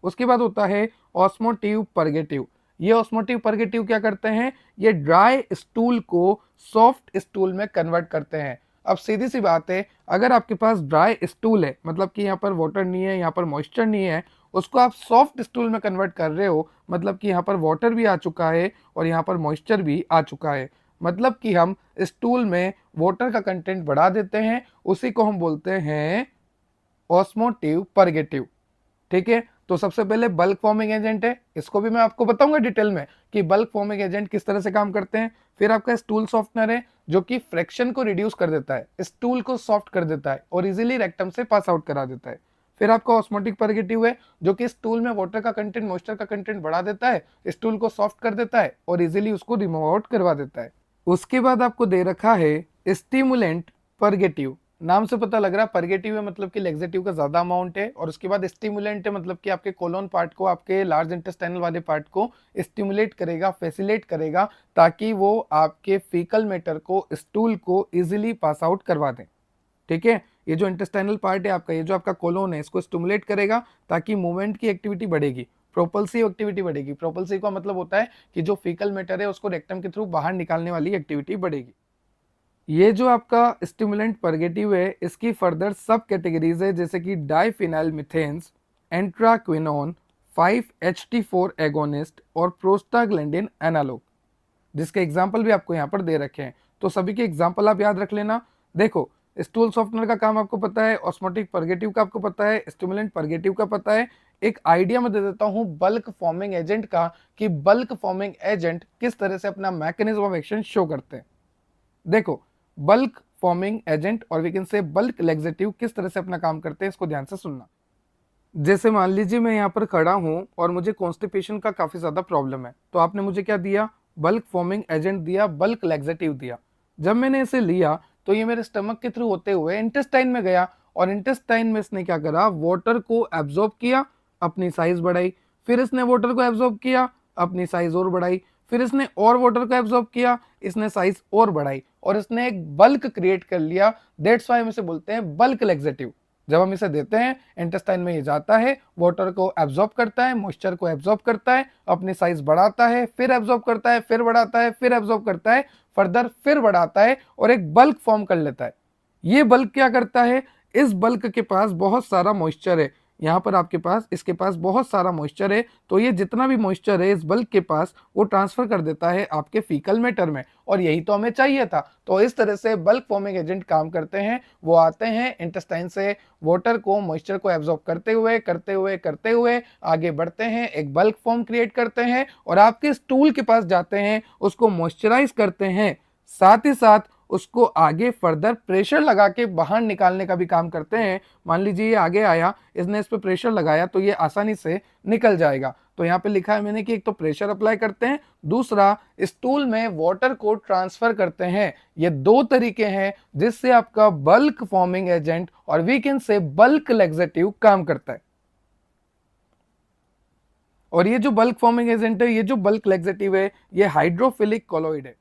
उसके बाद होता है ऑस्मोटिव परगेटिव। ये ऑस्मोटिव परगेटिव क्या करते हैं, ये ड्राई स्टूल को सॉफ्ट स्टूल में कन्वर्ट करते हैं। अब सीधी सी बात है, अगर आपके पास ड्राई स्टूल है, मतलब कि यहाँ पर वाटर नहीं है, यहाँ पर मॉइस्चर नहीं है, उसको आप सॉफ्ट स्टूल में कन्वर्ट कर रहे हो, मतलब कि यहाँ पर वाटर भी आ चुका है और यहाँ पर मॉइस्चर भी आ चुका है, मतलब कि हम स्टूल में वाटर का कंटेंट बढ़ा देते हैं, उसी को हम बोलते हैं ऑस्मोटिव परगेटिव। ठीक है, तो सबसे पहले बल्क फॉर्मिंग एजेंट है, इसको भी मैं आपको बताऊंगा डिटेल में कि बल्क फॉर्मिंग एजेंट किस तरह से काम करते हैं। फिर आपका स्टूल सॉफ्टनर है, जो कि फ्रैक्शन को रिड्यूस कर देता है, स्टूल को सॉफ्ट कर देता है और इजीली रेक्टम से पास आउट करा देता है। फिर आपका ऑस्मोटिक परगेटिव है, जो कि स्टूल में वाटर का कंटेंट, मॉइस्चर का कंटेंट बढ़ा देता है, स्टूल को सॉफ्ट कर देता है और इजीली उसको रिमूव आउट करवा देता है। उसके बाद आपको दे रखा है स्टिमुलेंट परगेटिव। नाम से पता लग रहा है परगेटिव है मतलब कि लैक्सेटिव का ज्यादा अमाउंट है, और उसके बाद स्टिमुलेंट है मतलब कि आपके कोलोन पार्ट को, आपके लार्ज इंटेस्टाइनल वाले पार्ट को स्टिमुलेट करेगा, फैसिलेट करेगा, ताकि वो आपके फीकल मैटर को, स्टूल को इजीली पास आउट करवा दें। ठीक है, ये जो इंटेस्टाइनल पार्ट है आपका, ये जो आपका कोलोन है, इसको स्टिमुलेट करेगा ताकि मूवमेंट की एक्टिविटी बढ़ेगी, प्रोपल्सिव एक्टिविटी बढ़ेगी। प्रोपल्सिव का मतलब होता है कि जो फीकल मैटर है उसको रेक्टम के थ्रू बाहर निकालने वाली एक्टिविटी बढ़ेगी। ये जो आपका स्टिमुलेंट परगेटिव है, इसकी फर्दर सब कैटेगरीज है, जैसे कि डाइफिनाइल मिथेन्स, एंट्राक्विनोन, 5-HT4 एगोनिस्ट और प्रोस्टाग्लैंडिन एनालॉग, जिसके एग्जाम्पल भी आपको यहाँ पर दे रखे हैं। तो सभी के एग्जाम्पल आप याद रख लेना। देखो, स्टूल सॉफ्टनर का काम आपको पता है, ऑस्मोटिक परगेटिव का आपको पता है, स्टिमुलेंट परगेटिव का पता है। एक आइडिया मैं दे देता हूँ बल्क फॉर्मिंग एजेंट का, कि बल्क फॉर्मिंग एजेंट किस तरह से अपना मैकेनिज्म ऑफ एक्शन शो करते हैं। देखो, बल्क फॉर्मिंग एजेंट और we can say bulk laxative किस तरह से अपना काम करते हैं, इसको ध्यान से सुनना। जैसे मान लीजिए मैं यहाँ पर खड़ा हूँ और मुझे कॉन्स्टिपेशन का काफ़ी ज़्यादा प्रॉब्लम है, तो आपने मुझे क्या दिया, बल्क फॉर्मिंग एजेंट दिया, बल्क लैक्सेटिव दिया। जब मैंने इसे लिया तो ये मेरे स्टमक के थ्रू होते हुए इंटेस्टाइन में गया, और इंटेस्टाइन में इसने क्या करा, वाटर को एब्जॉर्ब किया, अपनी साइज बढ़ाई। फिर इसने वाटर को एब्जॉर्ब किया, अपनी साइज और बढ़ाई, फिर इसने और वाटर को एब्जॉर्ब किया, इसने साइज और बढ़ाई, और इसने एक बल्क क्रिएट कर लिया। दैट्स व्हाई हम इसे बोलते हैं बल्क लैक्सेटिव। जब हम इसे देते हैं इंटेस्टाइन में ये जाता है, वाटर को एब्जॉर्ब करता है, मॉइस्चर को एब्जॉर्ब करता है, अपनी साइज बढ़ाता है, फिर एब्जॉर्ब करता है, फिर बढ़ाता है, फिर एब्जॉर्ब करता है, फर्दर फिर बढ़ाता है और एक बल्क फॉर्म कर लेता है। ये बल्क क्या करता है, इस बल्क के पास बहुत सारा मॉइस्चर है, यहाँ पर आपके पास इसके पास बहुत सारा मॉइस्चर है, तो ये जितना भी मॉइस्चर है इस बल्क के पास वो ट्रांसफर कर देता है आपके फीकल मैटर में, और यही तो हमें चाहिए था। तो इस तरह से बल्क फॉर्मिंग एजेंट काम करते हैं। वो आते हैं इंटेस्टाइन से वाटर को, मॉइस्चर को एब्जॉर्ब करते हुए करते हुए करते हुए आगे बढ़ते हैं, एक बल्क फॉर्म क्रिएट करते हैं और आपके स्टूल के पास जाते हैं, उसको मॉइस्चराइज करते हैं, साथ ही साथ उसको आगे फर्दर प्रेशर लगा के बाहर निकालने का भी काम करते हैं। मान लीजिए ये आगे आया, इसने इस पे प्रेशर लगाया तो ये आसानी से निकल जाएगा। तो यहाँ पे लिखा है मैंने कि एक तो प्रेशर अप्लाई करते हैं, दूसरा स्टूल में वाटर को ट्रांसफर करते हैं। ये दो तरीके हैं जिससे आपका बल्क फॉर्मिंग एजेंट और we can say bulk laxative काम करता है। और ये जो बल्क फॉर्मिंग एजेंट है, ये जो बल्क लैक्सेटिव है, ये हाइड्रोफिलिक कोलॉइड है।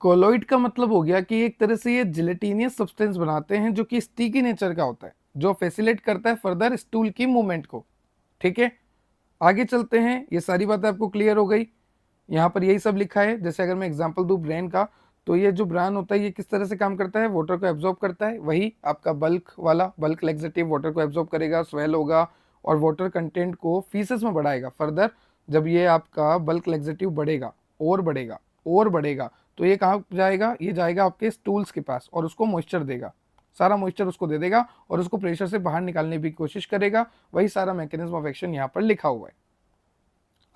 कोलॉइड का मतलब हो गया कि एक तरह से ये जिलेटिनियस सब्सटेंस बनाते हैं जो कि स्टिकी नेचर का होता है, जो फैसिलिटेट करता है फर्दर स्टूल की मूवमेंट को। ठीक है, आगे चलते हैं। ये सारी बातें आपको क्लियर हो गई। यहाँ पर यही सब लिखा है। जैसे अगर मैं एग्जांपल दूं ब्रेन का, तो ये जो ब्रान होता है ये किस तरह से काम करता है, वाटर को एब्जॉर्ब करता है, वही आपका बल्क वाला बल्क लैक्सेटिव वाटर को एब्जॉर्ब करेगा, स्वेल होगा और वाटर कंटेंट को फीसेस में बढ़ाएगा। फर्दर जब ये आपका बल्क लैक्सेटिव बढ़ेगा और बढ़ेगा और बढ़ेगा तो ये कहाँ जाएगा, ये जाएगा आपके स्टूल्स के पास और उसको मॉइस्चर देगा, सारा मॉइस्चर उसको दे देगा और उसको प्रेशर से बाहर निकालने की कोशिश करेगा। वही सारा मैकेनिज्म ऑफ एक्शन यहाँ पर लिखा हुआ है।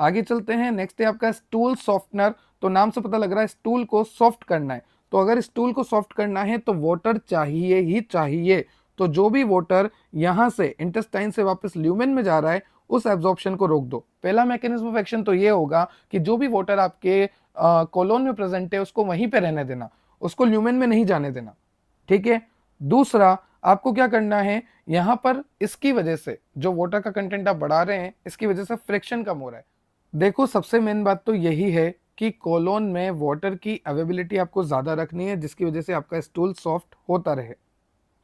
आगे चलते हैं। नेक्स्ट है आपका स्टूल सॉफ्टनर। तो नाम से पता लग रहा है स्टूल को सॉफ्ट करना है। तो अगर स्टूल को सॉफ्ट करना है तो वाटर चाहिए ही चाहिए। तो जो भी वाटर यहाँ से इंटेस्टाइन से वापस ल्यूमेन में जा रहा है उस एब्जॉर्प्शन को रोक दो। पहला मैकेनिज्म ऑफ एक्शन तो ये होगा कि जो भी वाटर आपके कोलोन में प्रेजेंट है उसको वहीं पे रहने देना, उसको ल्यूमेन में नहीं जाने देना। ठीक है। दूसरा, आपको क्या करना है, यहाँ पर इसकी वजह से जो वाटर का कंटेंट आप बढ़ा रहे हैं इसकी वजह से फ्रिक्शन कम हो रहा है। देखो सबसे मेन बात तो यही है कि कोलोन में वाटर की अवेलेबिलिटी आपको ज़्यादा रखनी है जिसकी वजह से आपका स्टूल सॉफ्ट होता रहे।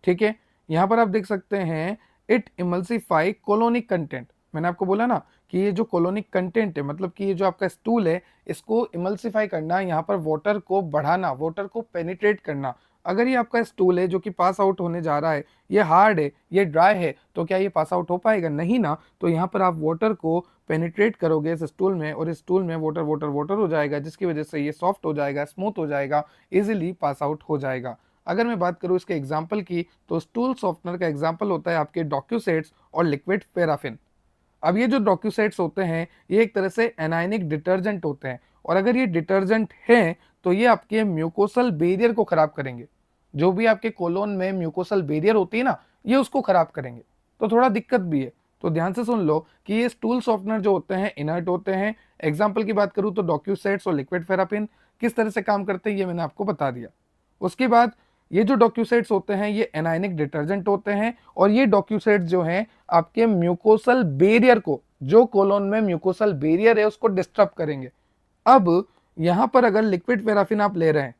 ठीक है, यहाँ पर आप देख सकते हैं इट इमल्सिफाई कोलोनिक कंटेंट। मैंने आपको बोला ना कि ये जो कोलोनिक कंटेंट है, मतलब कि ये जो आपका स्टूल है इसको इमल्सिफाई करना, यहाँ पर वाटर को बढ़ाना, वाटर को पेनिट्रेट करना। अगर ये आपका स्टूल है जो कि पास आउट होने जा रहा है, ये हार्ड है, ये ड्राई है, तो क्या ये पास आउट हो पाएगा? नहीं ना। तो यहाँ पर आप वाटर को पेनिट्रेट करोगे इस स्टूल में और इस स्टूल में वाटर वाटर वाटर हो जाएगा जिसकी वजह से ये सॉफ्ट हो जाएगा, स्मूथ हो जाएगा, इजीली पास आउट हो जाएगा। अगर मैं बात करूँ इसके एग्जाम्पल की तो स्टूल सॉफ्टनर का एग्जाम्पल होता है आपके डॉक्यूसेट्स और लिक्विड पैराफिन। अब ये जो डॉक्यूसेट्स होते हैं ये एक तरह से एनायनिक डिटर्जेंट होते हैं, और अगर ये डिटर्जेंट हैं तो ये आपके म्यूकोसल बैरियर को खराब करेंगे। जो भी आपके कोलोन में म्यूकोसल बैरियर होती है ना, ये उसको खराब करेंगे, तो थोड़ा दिक्कत भी है। तो ध्यान से सुन लो कि ये स्टूल सॉफ्टनर जो होते हैं इनर्ट होते हैं। एग्जाम्पल की बात करूँ तो डॉक्यूसेट्स और लिक्विड पैराफिन किस तरह से काम करते हैं ये मैंने आपको बता दिया। उसके बाद ये जो डॉक्यूसेट्स होते हैं ये एनायनिक डिटर्जेंट होते हैं, और ये डॉक्यूसेट्स जो हैं आपके म्यूकोसल बैरियर को, जो कोलोन में म्यूकोसल बैरियर है उसको डिस्टर्ब करेंगे। अब यहां पर अगर लिक्विड पैराफिन आप ले रहे हैं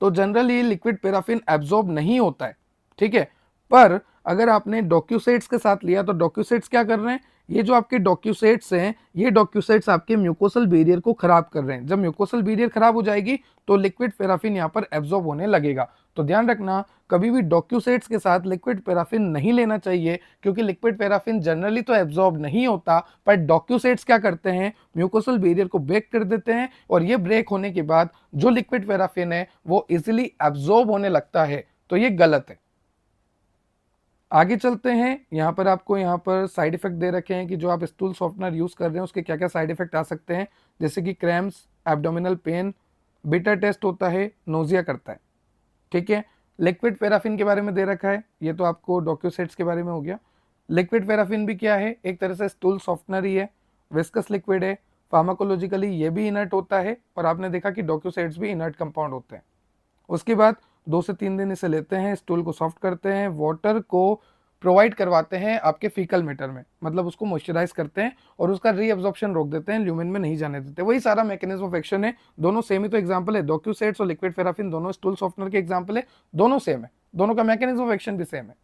तो जनरली लिक्विड पैराफिन एब्जॉर्ब नहीं होता है। ठीक है, पर अगर आपने डॉक्यूसेट्स के साथ लिया तो डॉक्यूसेट्स क्या कर रहे हैं, ये जो आपके डॉक्यूसेट्स हैं ये डॉक्यूसेट्स आपके म्यूकोसल बैरियर को खराब कर रहे हैं। जब म्यूकोसल बैरियर खराब हो जाएगी तो लिक्विड पैराफिन यहाँ पर एब्जॉर्ब होने लगेगा। तो ध्यान रखना कभी भी डॉक्यूसेट्स के साथ लिक्विड पैराफिन नहीं लेना चाहिए, क्योंकि लिक्विड पैराफिन जनरली तो एब्जॉर्ब नहीं होता, पर डॉक्यूसेट्स क्या करते हैं, म्यूकोसल बैरियर को ब्रेक कर देते हैं, और ये ब्रेक होने के बाद जो लिक्विड पैराफिन है वो इजिली एब्जॉर्ब होने लगता है। तो ये गलत है। आगे चलते हैं। यहाँ पर आपको यहाँ पर साइड इफेक्ट दे रखे हैं कि जो आप स्टूल सॉफ्टनर यूज कर रहे हैं उसके क्या क्या साइड इफेक्ट आ सकते हैं, जैसे कि cramps, abdominal pain, bitter taste होता है, नोजिया करता है। ठीक है, लिक्विड पैराफिन के बारे में दे रखा है, ये तो आपको डॉक्यूसेट्स के बारे में हो गया। लिक्विड पैराफिन भी क्या है, एक तरह से स्टूल सॉफ्टनर ही है, विस्कस लिक्विड है, फार्माकोलॉजिकली ये भी इनर्ट होता है, और आपने देखा कि डॉक्यूसेट्स भी इनर्ट कंपाउंड होते हैं। उसके बाद 2 से 3 दिन इसे लेते हैं, स्टूल को सॉफ्ट करते हैं, वाटर को प्रोवाइड करवाते हैं आपके फीकल मैटर में, मतलब उसको मॉइस्चराइज करते हैं और उसका रीअब्जॉर्प्शन रोक देते हैं, ल्यूमेन में नहीं जाने देते। वही सारा मैकेनिज्म ऑफ एक्शन है, दोनों सेम ही तो एग्जांपल है। डॉक्यूसेट्स और लिक्विड फेराफिन दोनों स्टूल सॉफ्टनर के एग्जांपल है, दोनों सेम है, दोनों का मैकेनिज्म ऑफ एक्शन भी सेम है।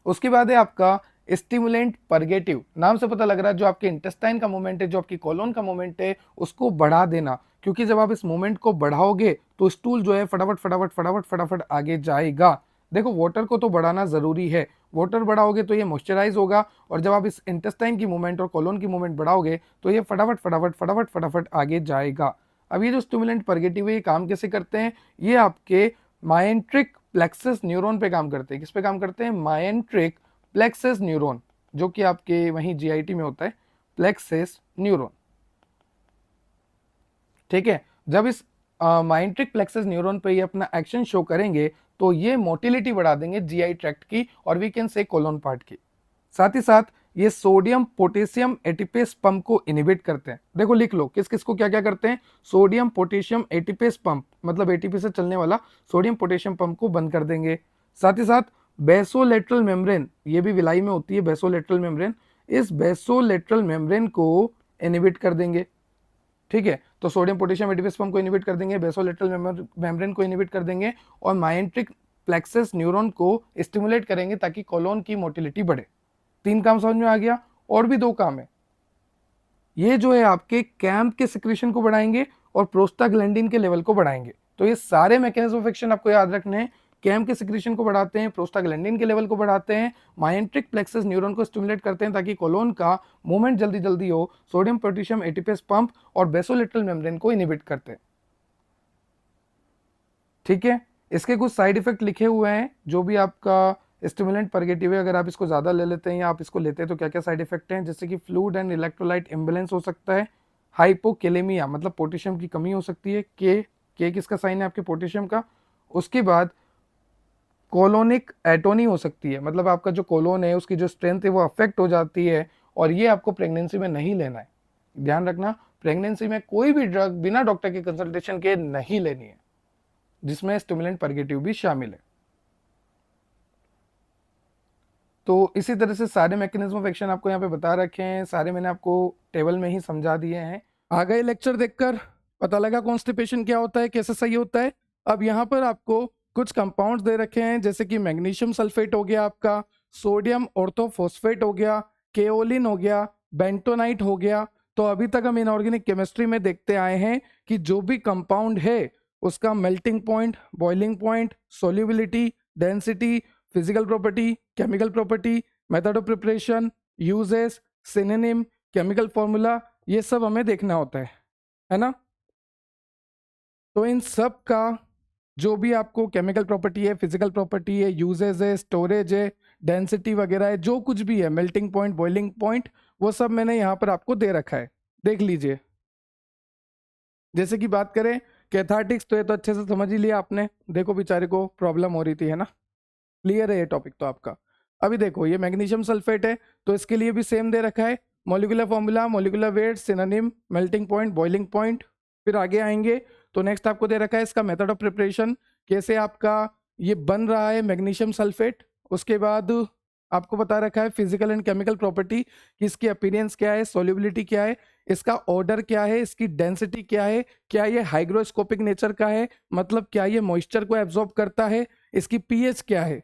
उसके बाद है आपका स्टिमुलेंट परगेटिव। नाम से पता लग रहा है जो आपके इंटेस्टाइन का मूवमेंट है, जो आपकी कोलोन का मूवमेंट है, उसको बढ़ा देना, क्योंकि जब आप इस मूवमेंट को बढ़ाओगे तो स्टूल जो है फटाफट फटाफट फटाफट फटाफट आगे जाएगा। देखो वाटर को तो बढ़ाना जरूरी है, वाटर बढ़ाओगे तो ये मॉइस्चराइज होगा, और जब आप इस इंटेस्टाइन की मूवमेंट और कोलोन की मूवमेंट बढ़ाओगे तो ये फटाफट फटाफट फटाफट फटाफट आगे जाएगा। अब ये जो स्टिमुलेंट परगेटिव है ये काम कैसे करते हैं, ये आपके माइंट्रिक प्लेक्सस न्यूरॉन पे काम करते हैं। किस पे काम करते हैं, माइंट्रिक प्लेक्सस न्यूरॉन, जो कि आपके वहीं जीआईटी में होता है, प्लेक्सस न्यूरॉन। ठीक है, जब इस माइंट्रिक प्लेक्सस न्यूरॉन पे ये अपना एक्शन शो करेंगे तो ये मोटिलिटी बढ़ा देंगे जीआई ट्रैक्ट की, और we can say colon part की। साथ ही साथ ये सोडियम पोटेशियम एटीपेस पंप को इनहिबिट करते हैं। देखो लिख लो किस किस को क्या क्या करते हैं, सोडियम पोटेशियम एटीपेस पंप, मतलब एटीपी से चलने वाला सोडियम पोटेशियम पंप को बंद कर देंगे। साथ ही साथ बेसोलेटरल मेम्ब्रेन, ये भी विलाई में होती है बेसोलेटरल मेम्ब्रेन, इस बेसोलेटरल मेम्ब्रेन को इनहिबिट कर देंगे। ठीक है, तो सोडियम पोटेशियम एटीपेस पंप को इनहिबिट कर देंगे, बेसोलेटरल मेम्ब्रेन को इनहिबिट कर देंगे, और माइंट्रिक प्लेक्सस न्यूरॉन को स्टिमुलेट करेंगे ताकि कोलोन की मोटिलिटी बढ़े। 3 काम समझ में आ गया, और भी 2 काम है। ये जो है आपके कैम्प के सिक्रीशन को बढ़ाएंगे और प्रोस्टाग्लैंडिन के लेवल को बढ़ाएंगे। तो ये सारे मैकेनिज्म ऑफ एक्शन आपको याद रखने हैं। कैम्प के सिक्रीशन को बढ़ाते हैं, प्रोस्टाग्लैंडिन के लेवल को बढ़ाते हैं, माइंट्रिक प्लेक्सस न्यूरॉन को स्टिमुलेट करते हैं ताकि कोलोन का मूवमेंट जल्दी जल्दी हो, सोडियम पोटेशियम एटीपेस पंप और बेसोलेटरल मेम्ब्रेन को इनहिबिट करते हैं। ठीक है, इसके कुछ साइड इफेक्ट लिखे हुए हैं, जो भी आपका स्टिमुलेंट परगेटिव है, अगर आप इसको ज़्यादा ले लेते हैं या आप इसको लेते हैं तो क्या क्या साइड इफेक्ट हैं, जैसे कि फ्लूइड एंड इलेक्ट्रोलाइट इम्बैलेंस हो सकता है, हाइपोकेलेमिया मतलब पोटेशियम की कमी हो सकती है, के किसका साइन है आपके पोटेशियम का। उसके बाद कोलोनिक एटोनी हो सकती है, मतलब आपका जो कोलोन है उसकी जो स्ट्रेंथ है वो अफेक्ट हो जाती है, और ये आपको प्रेगनेंसी में नहीं लेना है। ध्यान रखना, प्रेगनेंसी में कोई भी ड्रग बिना डॉक्टर के कंसल्टेशन के नहीं लेनी है, जिसमें स्टिमुलेंट परगेटिव भी शामिल है। तो इसी तरह से सारे मैकेनिज्म ऑफ एक्शन आपको यहाँ पे बता रखे हैं, सारे मैंने आपको टेबल में ही समझा दिए हैं। आ गए लेक्चर देखकर, पता लगा कॉन्स्टिपेशन क्या होता है, कैसे सही होता है। अब यहाँ पर आपको कुछ कंपाउंड्स दे रखे हैं, जैसे कि मैग्नीशियम सल्फेट हो गया आपका, सोडियम ऑर्थोफॉस्फेट हो गया, केओलिन हो गया, बेंटोनाइट हो गया। तो अभी तक हम इनऑर्गेनिक केमिस्ट्री में देखते आए हैं कि जो भी कंपाउंड है उसका melting point, boiling point, solubility, density, physical property, chemical property, method of preparation, uses, synonym, chemical formula, ये सब हमें देखना होता है ना। तो इन सब का जो भी आपको केमिकल प्रॉपर्टी है, फिजिकल प्रॉपर्टी है, यूजेस है, स्टोरेज है, डेंसिटी वगैरह है, जो कुछ भी है, मेल्टिंग पॉइंट, बॉइलिंग पॉइंट, वो सब मैंने यहाँ पर आपको दे रखा है, देख लीजिए। जैसे कि बात करें कैथार्टिक्स, तो ये तो अच्छे से समझ ही लिया आपने, देखो बेचारे को प्रॉब्लम हो रही थी, है ना। क्लियर है ये टॉपिक तो आपका। अभी देखो ये मैग्नीशियम सल्फेट है, तो इसके लिए भी सेम दे रखा है, molecular formula, molecular weight, synonym, melting point, boiling point. फिर आगे आएंगे तो नेक्स्ट आपको दे रखा है इसका मेथड ऑफ प्रिपरेशन, कैसे आपका ये बन रहा है मैग्नीशियम सल्फेट। उसके बाद आपको बता रखा है फिजिकल एंड केमिकल प्रॉपर्टी, कि इसकी अपीयरेंस क्या है, सॉल्युबिलिटी क्या है, इसका ऑर्डर क्या है, इसकी डेंसिटी क्या है, क्या ये हाइग्रोस्कोपिक नेचर का है, मतलब क्या ये मॉइस्चर को एब्जॉर्ब करता है, इसकी पीएच क्या है,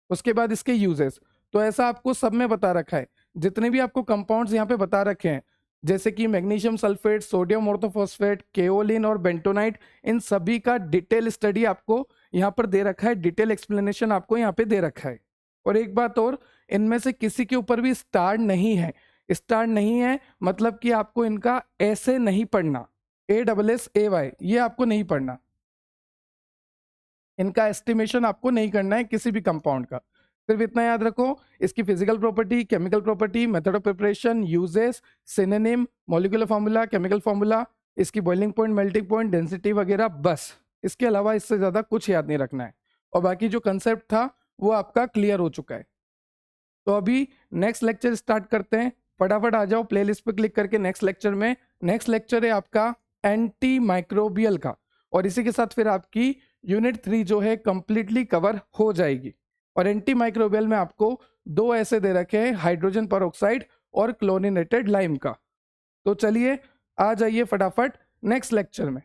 उसके बाद इसके यूजेस। तो ऐसा आपको सब में बता रखा है, जितने भी आपको कंपाउंड्स यहाँ पे बता रखे हैं, जैसे कि magnesium sulphate, sodium orthophosphate, kaolin और बेंटोनाइट, इन सभी का डिटेल स्टडी आपको यहाँ पर दे रखा है, डिटेल एक्सप्लेनेशन आपको यहाँ पे दे रखा है। और एक बात और, इनमें से किसी के ऊपर भी स्टार नहीं है, स्टार नहीं है मतलब कि आपको इनका ऐसे नहीं पढ़ना, ASSAY ये आपको नहीं पढ़ना, इनका एस्टिमेशन आपको नहीं करना है किसी भी कंपाउंड का। सिर्फ इतना याद रखो, इसकी physical property, chemical property, method of preparation, uses, synonym, molecular formula, chemical formula, इसकी boiling point, melting point, density वगैरह, बस। इसके अलावा इससे ज़्यादा कुछ याद नहीं रखना है, और बाकी जो कंसेप्ट था वो आपका क्लियर हो चुका है। तो अभी नेक्स्ट लेक्चर स्टार्ट करते हैं, फटाफट आ जाओ प्लेलिस्ट पे क्लिक करके नेक्स्ट लेक्चर में। नेक्स्ट लेक्चर है आपका एंटी माइक्रोबियल का, और इसी के साथ फिर आपकी यूनिट 3 जो है कंप्लीटली कवर हो जाएगी। और एंटी माइक्रोबियल में आपको 2 ऐसे दे रखे हैं, हाइड्रोजन परऑक्साइड और क्लोरीनेटेड लाइम का। तो चलिए आ जाइए फटाफट नेक्स्ट लेक्चर में।